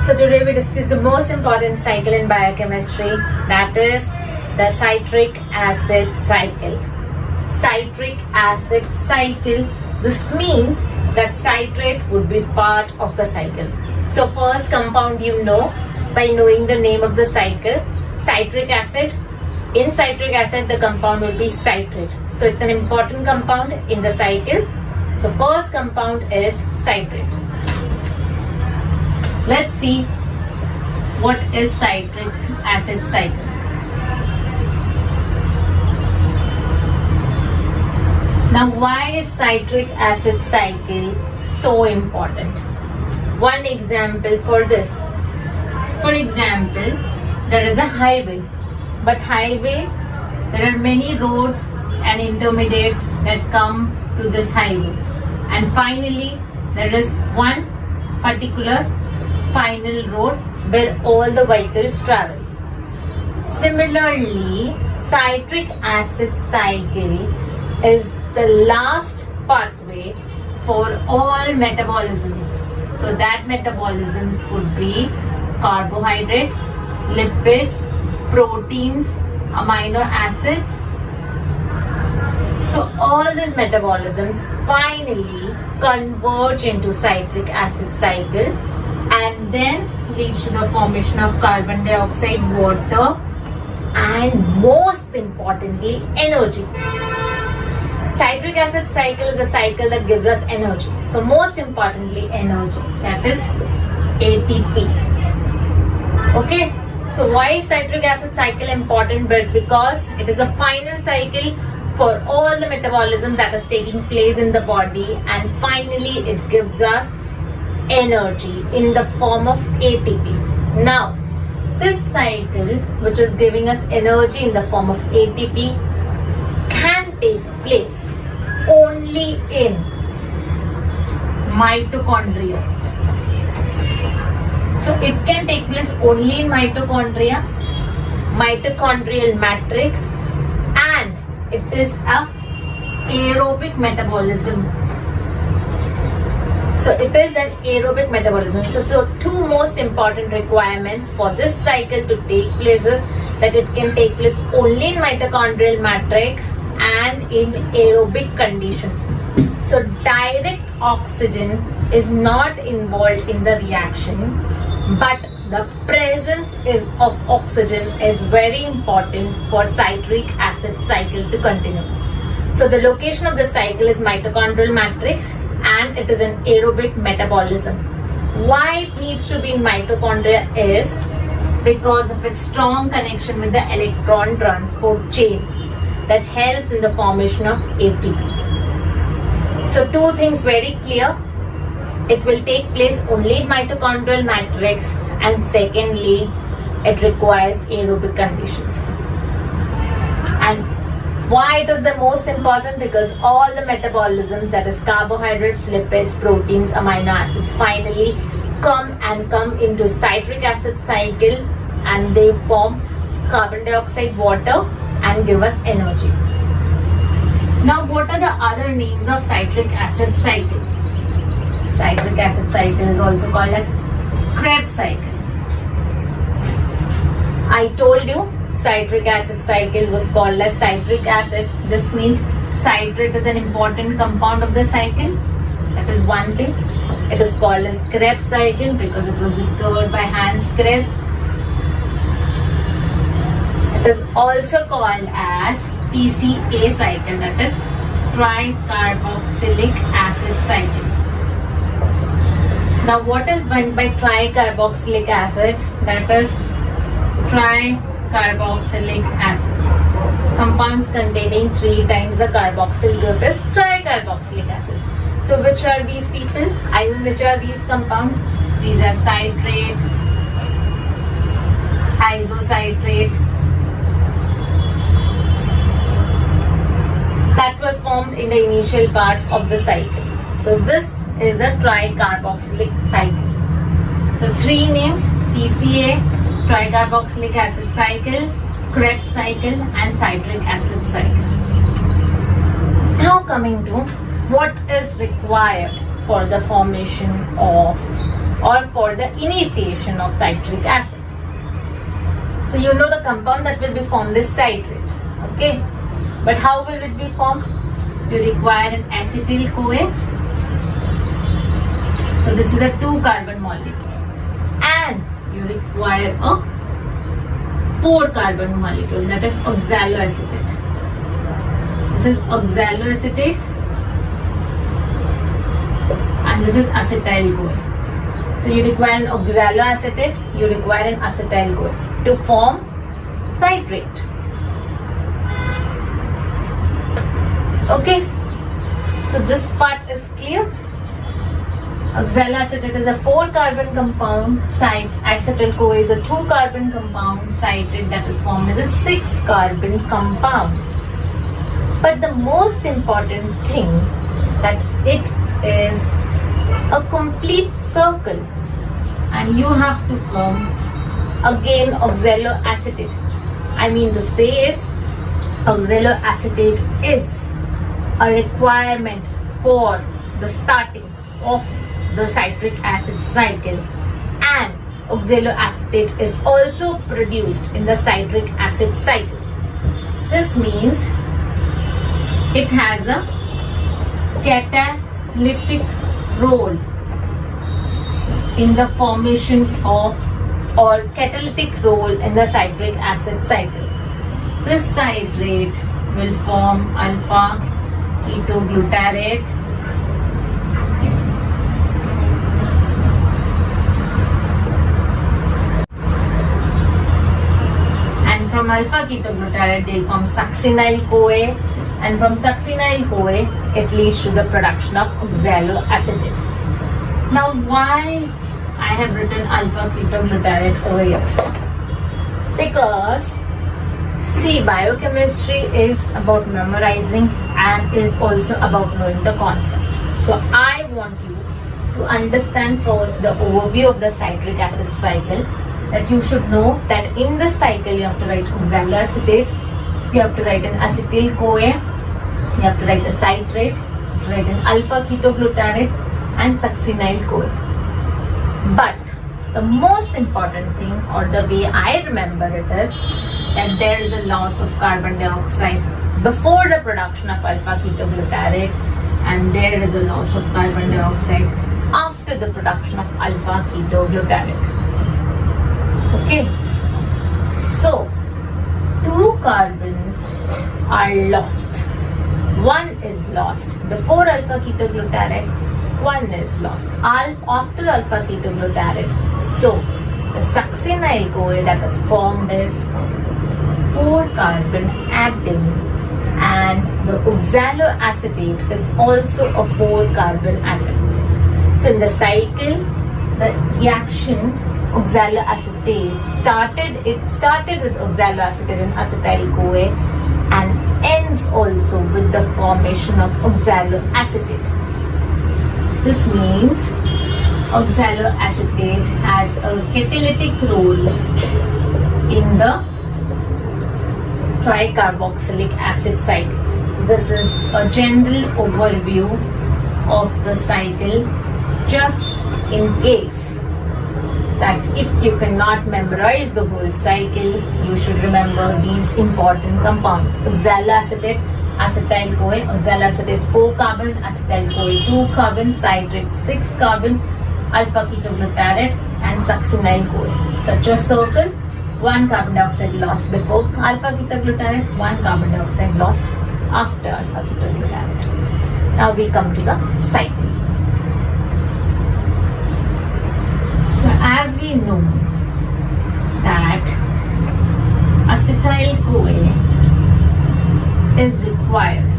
So today we discuss the most important cycle in biochemistry, that is the citric acid cycle. Citric acid cycle. This means that citrate would be part of the cycle. So first compound you know by knowing the name of the cycle, citric acid. In citric acid the compound will be citrate. So it's an important compound in the cycle. So first compound is citrate. Let's see what is citric acid cycle. Now why is citric acid cycle so important? One example for this. For example, there is a highway, but highway, there are many roads and intermediates that come to this highway, and finally there is one particular final road where all the vehicles travel. Similarly, citric acid cycle is the last pathway for all metabolisms. So that metabolisms could be carbohydrate, lipids, proteins, amino acids. So all these metabolisms finally converge into citric acid cycle and then leads to the formation of carbon dioxide, water, and most importantly, energy. Citric acid cycle is the cycle that gives us energy. So most importantly, energy, that is ATP. Okay, so why is citric acid cycle important? But because it is the final cycle for all the metabolism that is taking place in the body, and finally it gives us energy in the form of ATP. Now, this cycle, which is giving us energy in the form of ATP, can take place only in mitochondria. So it can take place only in mitochondria, mitochondrial matrix, and it is a aerobic metabolism. So it is an aerobic metabolism. So two most important requirements for this cycle to take place is that it can take place only in mitochondrial matrix and in aerobic conditions. So direct oxygen is not involved in the reaction, but the presence of oxygen is very important for citric acid cycle to continue. So the location of the cycle is mitochondrial matrix and it is an aerobic metabolism. Why it needs to be in mitochondria is because of its strong connection with the electron transport chain that helps in the formation of ATP. So two things very clear. It will take place only in mitochondrial matrix, and secondly, it requires aerobic conditions. And why it is the most important? Because all the metabolisms, that is carbohydrates, lipids, proteins, amino acids, finally come into citric acid cycle and they form carbon dioxide, water, and give us energy. Now what are the other names of citric acid cycle? Citric acid cycle is also called as Krebs cycle. I told you citric acid cycle was called as citric acid. This means citrate is an important compound of the cycle. That is one thing. It is called as Krebs cycle because it was discovered by Hans Krebs. It is also called as TCA cycle, that is Tricarboxylic acid cycle. Now what is meant by tricarboxylic acids? That is tricarboxylic acids. Compounds containing 3 times the carboxyl group is tricarboxylic acid. So which are these people? Which are these compounds? These are citrate, isocitrate, that were formed in the initial parts of the cycle. So this is a tricarboxylic cycle. So 3 names: TCA, tricarboxylic acid cycle, Krebs cycle, and citric acid cycle. Now coming to what is required for the formation of or for the initiation of citric acid. So you know the compound that will be formed is citrate. Okay, but how will it be formed? You require an acetyl-CoA. So this is a 2-carbon molecule, and you require a 4-carbon molecule, that is oxaloacetate. This is oxaloacetate, and this is acetyl-CoA. So you require an oxaloacetate, you require an acetyl-CoA to form citrate. Okay, so this part is clear. Oxaloacetate is a 4-carbon compound, acetyl-CoA is a 2-carbon compound, citrate that is formed as a 6-carbon compound. But the most important thing that it is a complete circle, and you have to form again oxaloacetate. I mean to say is oxaloacetate is a requirement for the starting of the citric acid cycle, and oxaloacetate is also produced in the citric acid cycle. This means it has a catalytic role in the formation of, or catalytic role in the citric acid cycle. This citrate will form alpha ketoglutarate, and from alpha ketoglutarate they will form succinyl-CoA, and from succinyl-CoA it leads to the production of oxaloacetate. Now why I have written alpha ketoglutarate over here? Because see, biochemistry is about memorizing and is also about knowing the concept. So I want you to understand first the overview of the citric acid cycle, that you should know that in this cycle you have to write oxaloacetate, you have to write an acetyl-CoA, you have to write a citrate, you have to write an alpha ketoglutarate and succinyl-CoA. But the most important thing, or the way I remember it, is that there is a loss of carbon dioxide before the production of alpha ketoglutarate, and there is a loss of carbon dioxide after the production of alpha ketoglutarate. Okay, so 2 carbons are lost. One is lost before alpha ketoglutarate, one is lost after alpha ketoglutarate. So the succinyl-CoA that is formed is 4-carbon adding, and the oxaloacetate is also a 4-carbon atom. So in the cycle, the reaction oxaloacetate started with oxaloacetate and acetyl-CoA, and ends also with the formation of oxaloacetate. This means oxaloacetate has a catalytic role in the tricarboxylic acid cycle. This is a general overview of the cycle, just in case that if you cannot memorize the whole cycle, you should remember these important compounds: oxaloacetate, acetyl-CoA, oxaloacetate 4-carbon, acetyl-CoA 2-carbon, citrate 6-carbon, alpha ketoglutarate and succinyl-CoA. Such a circle: 1 carbon dioxide lost before alpha ketoglutarate, 1 carbon dioxide lost after alpha ketoglutarate. Now we come to the cycle. So as we know that acetyl-CoA is required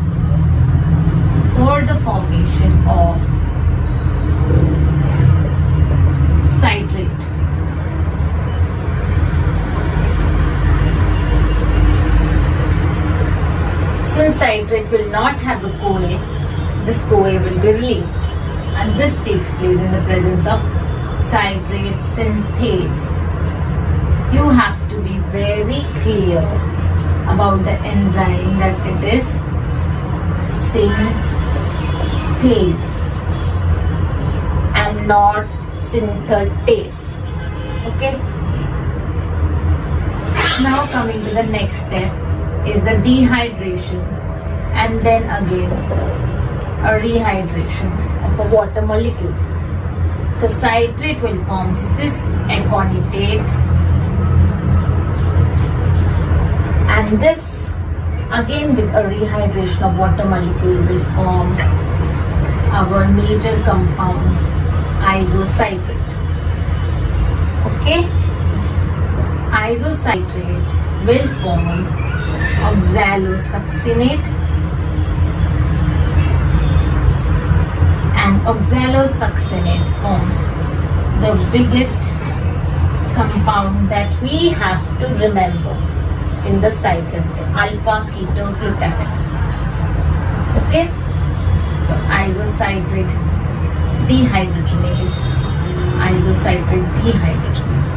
for the formation of citrate. Since citrate will not have a CoA, this CoA will be released, and this takes place in the presence of citrate synthase. You have to be very clear about the enzyme, that it is synthase and not synthetase. Okay. Now coming to the next step is the dehydration, and then again a rehydration of a water molecule. So citrate will form cis aconitate, and this again with a rehydration of water molecule will form our major compound isocitrate. Okay, isocitrate will form oxalosuccinate, and oxalosuccinate forms the biggest compound that we have to remember in the cycle, alpha ketoglutarate. Okay, so isocitrate dehydrogenase, isocitrate dehydrogenase.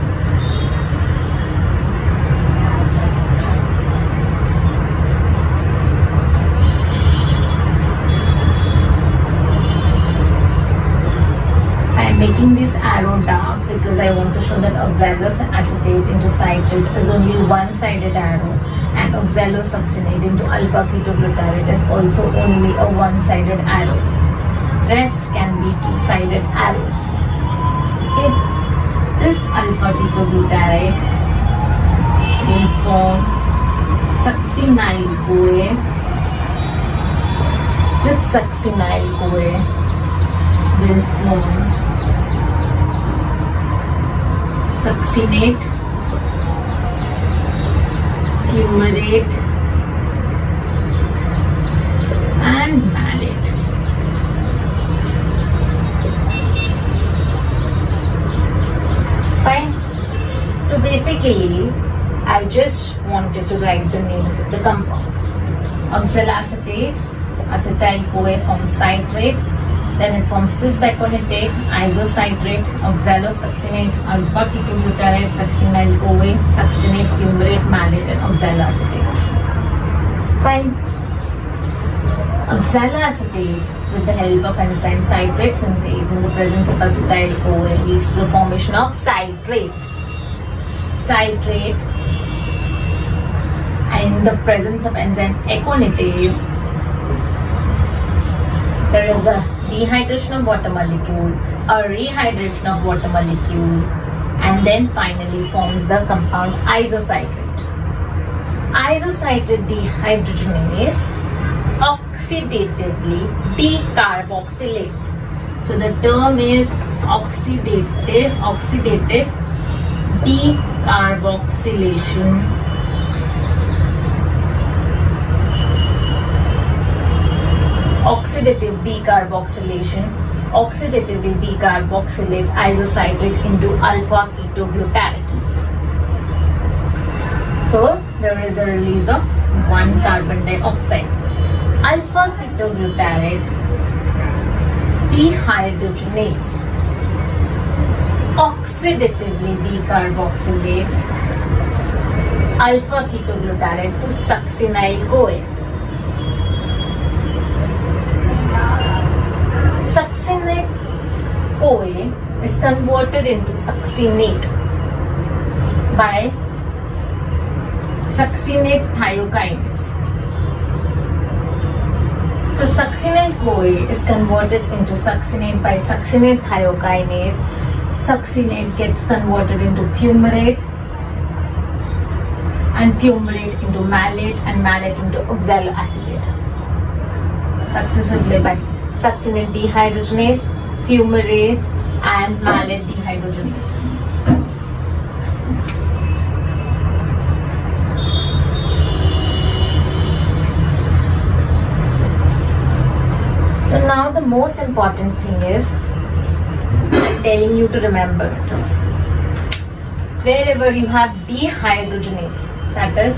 Making this arrow dark because I want to show that oxaloacetate into citrate is only one-sided arrow, and oxalosuccinate into alpha ketoglutarate is also only a one-sided arrow. Rest can be two-sided arrows. Okay. This alpha ketoglutarate will form succinyl-CoA. This succinyl-CoA will form succinate, fumarate, and malate. Fine. So basically, I just wanted to write the names of the compound. Oxaloacetate, acetyl-CoA forms citrate. Then it forms cis aconitate, isocitrate, oxalosuccinate, alpha ketoglutarate, succinyl-CoA, succinate, fumarate, malate, and oxaloacetate. Fine. Oxaloacetate, with the help of enzyme citrate synthase in the presence of acetyl-CoA, leads to the formation of citrate. Citrate, in the presence of enzyme aconitase, there is a dehydration of water molecule, a rehydration of water molecule, and then finally forms the compound isocitrate. Isocitrate dehydrogenase oxidatively decarboxylates. So the term is oxidative decarboxylation. Oxidatively decarboxylates isocitrate into alpha ketoglutarate. So there is a release of one carbon dioxide. Alpha ketoglutarate dehydrogenase oxidatively decarboxylates alpha ketoglutarate to succinyl-CoA. Succinate-CoA is converted into succinate by succinate thiokinase. So succinyl-CoA is converted into succinate by succinate thiokinase. Succinate gets converted into fumarate, and fumarate into malate, and malate into oxaloacetate. Successively by succinate dehydrogenase, fumarase, and malate dehydrogenase. So now the most important thing is I'm telling you to remember. Wherever you have dehydrogenase, that is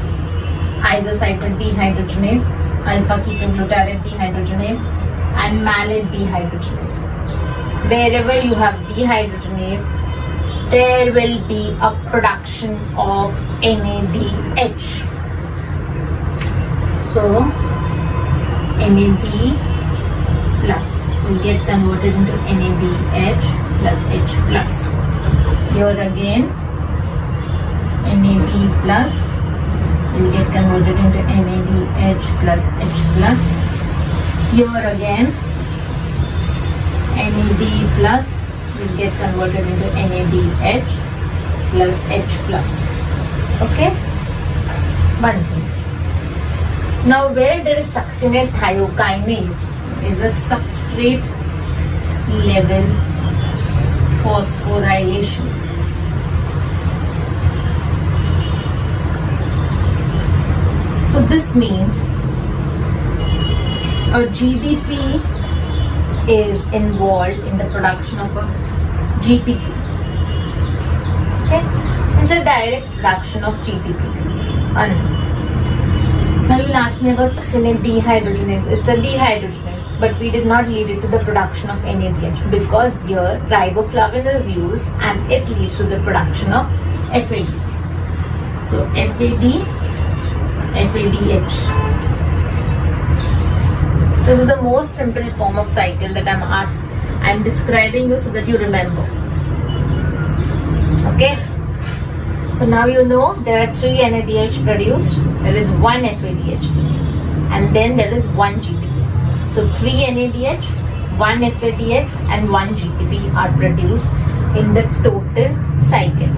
isocitrate dehydrogenase, alpha ketoglutarate dehydrogenase, and malate dehydrogenase. Wherever you have dehydrogenase, there will be a production of NADH. So NAD plus will get converted into NADH, plus H plus. Here again NAD plus will get converted into NADH plus H plus. Here again NAD plus will get converted into NADH plus H plus. Okay, one thing. Now where there is succinate thiokinase is a substrate level phosphorylation. So this means a GDP is involved in the production of a GTP. Okay, it's a direct production of GTP. Now you'll ask me about succinate dehydrogenase. It's a dehydrogenase, but we did not lead it to the production of NADH because here riboflavin is used and it leads to the production of FAD. So FAD, FADH. This is the most simple form of cycle that I'm describing you so that you remember. Okay. So now you know there are 3 NADH produced, there is 1 FADH produced, and then there is 1 GTP. So 3 NADH, 1 FADH and 1 GTP are produced in the total cycle.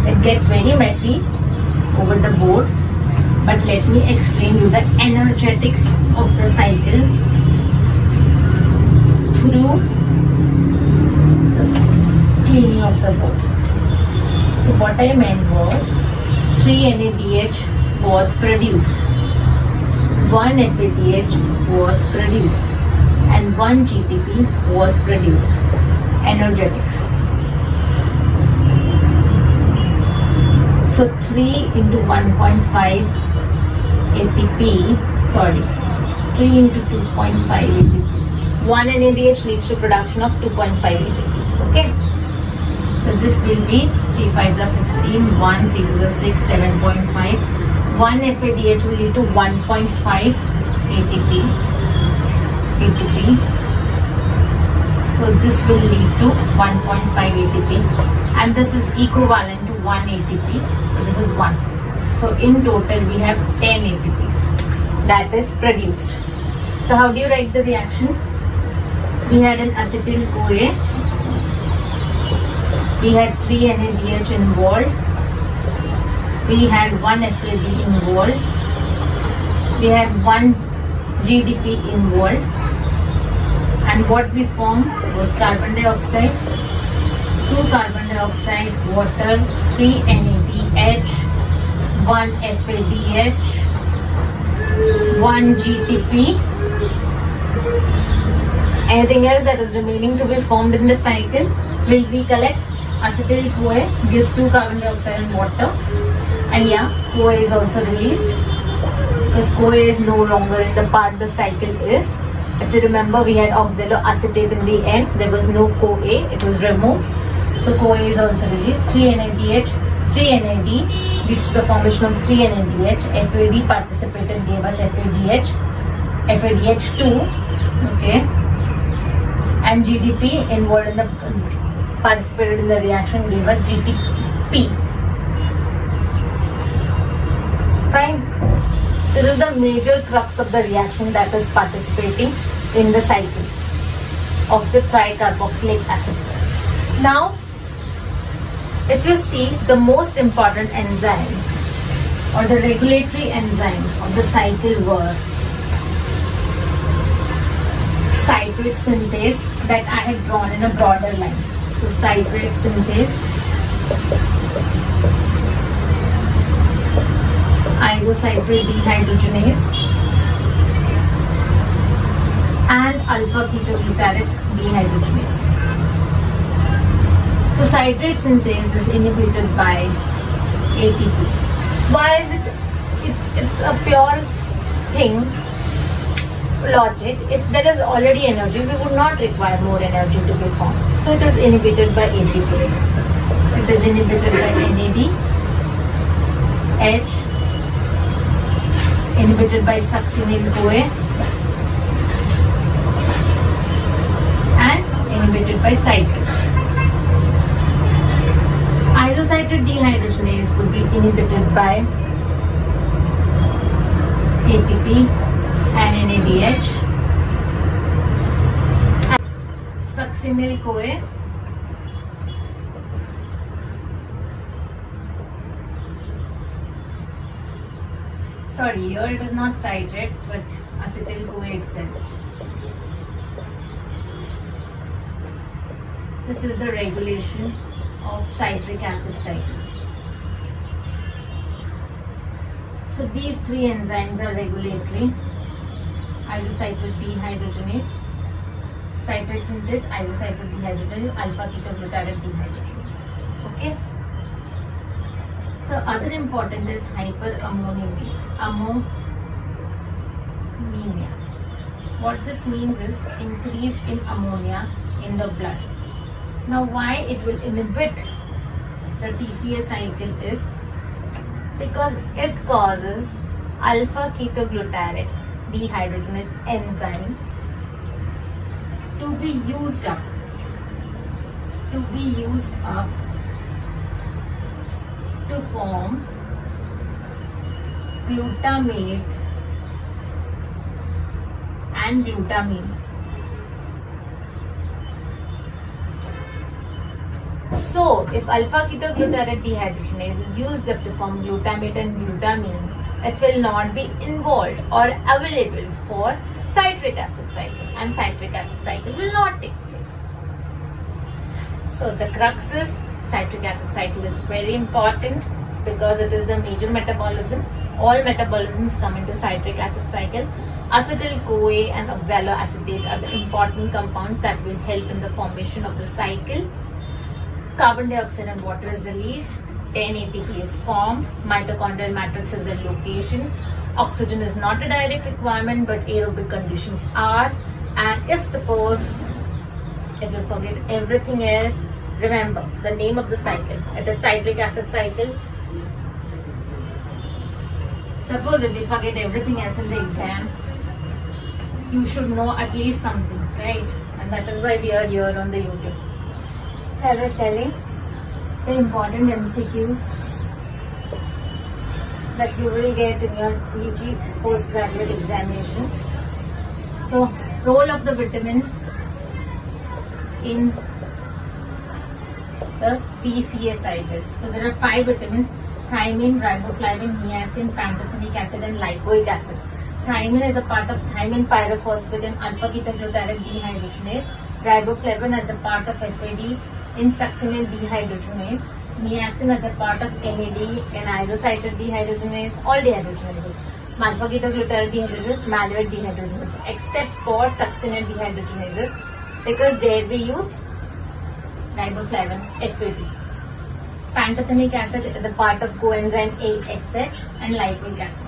It gets very messy over the board, but let me explain you the energetics of the cycle through the cleaning of the board. So what I meant was 3 NADH was produced, 1 FADH was produced and 1 GTP was produced. Energetics. So 3 into 1.5 ATP, 3 into 2.5 ATP. 1 NADH leads to production of 2.5 ATPs. Okay. So this will be 3 5s are 15, 1, 3 2s are 6, 7.5. 1 FADH will lead to 1.5 ATP. So this will lead to 1.5 ATP and this is equivalent to 1 ATP. So this is 1. So in total we have 10 ATPs that is produced. So how do you write the reaction? We had an acetyl CoA. We had 3 NADH involved. We had 1 FAD involved. We had 1 GDP involved. And what we formed was carbon dioxide, 2 carbon dioxide, water, 3 NADH, 1 FADH, 1 GTP. Anything else that is remaining to be formed in the cycle will recollect. Acetyl CoA gives 2 carbon dioxide and water, and yeah, CoA is also released because CoA is no longer in the part the cycle is. If you remember, we had oxaloacetate in the end, there was no CoA, it was removed. So CoA is also released. 3 NADH, 3 NAD leads to the formation of 3 NADH. FAD participated, gave us FADH, FADH2, okay, and GDP involved in the participated in the reaction gave us GTP. Fine. This is the major crux of the reaction that is participating in the cycle of the tricarboxylic acid. Now, if you see the most important enzymes or the regulatory enzymes of the cycle were citric synthase that I had drawn in a broader line. So citric synthase, isocitrate dehydrogenase and alpha ketoglutarate dehydrogenase. So citrate synthase is inhibited by ATP. Why is it? It's a pure thing, logic. If there is already energy, we would not require more energy to be formed. So it is inhibited by ATP. It is inhibited by NAD, H, inhibited by succinyl CoA, and inhibited by citric. Isocitrate dehydrogenase would be inhibited by ATP and NADH. Succinyl-CoA sorry, here it is not citrate but acetyl-CoA itself. This is the regulation of citric acid cycle. So these three enzymes are regulatory. Isocitrate dehydrogenase, citrate synthase, isocitrate dehydrogenase, alpha-ketoglutarate dehydrogenase. Okay. The other important is hyperammonemia. Ammonemia. What this means is increase in ammonia in the blood. Now, why it will inhibit the TCA cycle is because it causes alpha-ketoglutarate dehydrogenase enzyme to be used up to form glutamate and glutamine. So, if alpha-ketoglutarate dehydrogenase is used up to form glutamate and glutamine, it will not be involved or available for citric acid cycle, and citric acid cycle will not take place. So, the crux is citric acid cycle is very important because it is the major metabolism. All metabolisms come into citric acid cycle. Acetyl-CoA and oxaloacetate are the important compounds that will help in the formation of the cycle. Carbon dioxide and water is released. 10 ATP is formed. Mitochondrial matrix is the location. Oxygen is not a direct requirement, but aerobic conditions are. And if you forget everything else, remember the name of the cycle. It is citric acid cycle. Suppose if you forget everything else in the exam, you should know at least something, right? And that is why we are here on the YouTube. So I was telling the important MCQs that you will get in your PG postgraduate examination. So, role of the vitamins in the TCA cycle. So, there are 5 vitamins: thiamine, riboflavin, niacin, pantothenic acid and lipoic acid. Thiamine is a part of thiamine pyrophosphate and alpha-ketoglutarate dehydrogenase. Riboflavin is a part of FAD in succinyl dehydrogenase. Niacin is a part of NAD in isocitrate dehydrogenase, all dehydrogenases. Alpha-ketoglutarate dehydrogenase, malate dehydrogenase, except for succinyl dehydrogenases, because there we use riboflavin, FAD. Pantothenic acid is a part of coenzyme AXH and lipoic acid.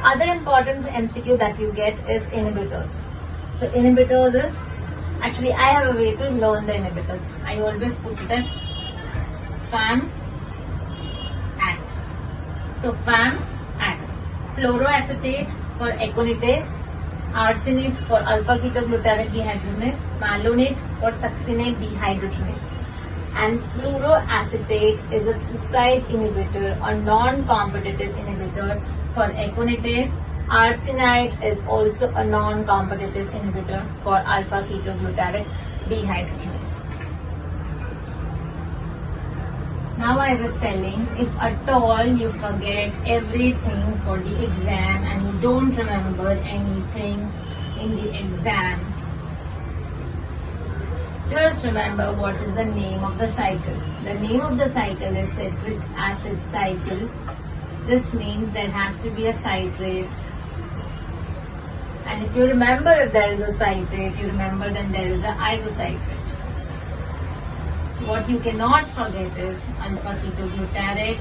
Other important MCQ that you get is inhibitors. So inhibitors is, actually I have a way to learn the inhibitors. I always put it as FAM, AX. So FAM, AX. Fluoroacetate for aconitase, arsenate for alpha-ketoglutarate dehydrogenase, malonate for succinate dehydrogenase. And fluoroacetate is a suicide inhibitor or non-competitive inhibitor for aconitase. Arsenite is also a non-competitive inhibitor for alpha-ketoglutarate dehydrogenase. Now I was telling, if at all you forget everything for the exam and you don't remember anything in the exam, just remember what is the name of the cycle. The name of the cycle is citric acid cycle. This means there has to be a citrate. And if you remember, if there is a citrate, you remember then there is an isocitrate. What you cannot forget is alpha-ketoglutarate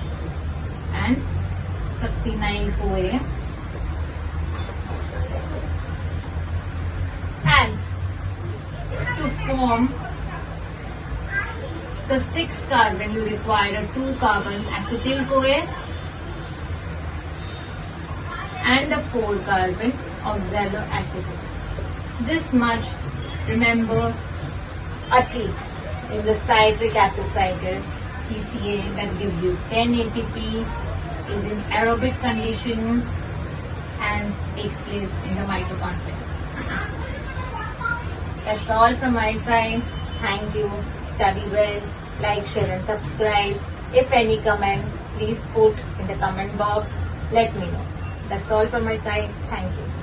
and succinyl-CoA. And to form the 6th carbon, you require a 2-carbon acetyl-CoA and a 4-carbon oxaloacetate. This much remember at least in the citric acid cycle, TCA, that gives you 10 ATP, is in aerobic condition and takes place in the mitochondria. That's all from my side. Thank you. Study well. Like, share and subscribe. If any comments, please put in the comment box. Let me know. That's all from my side. Thank you.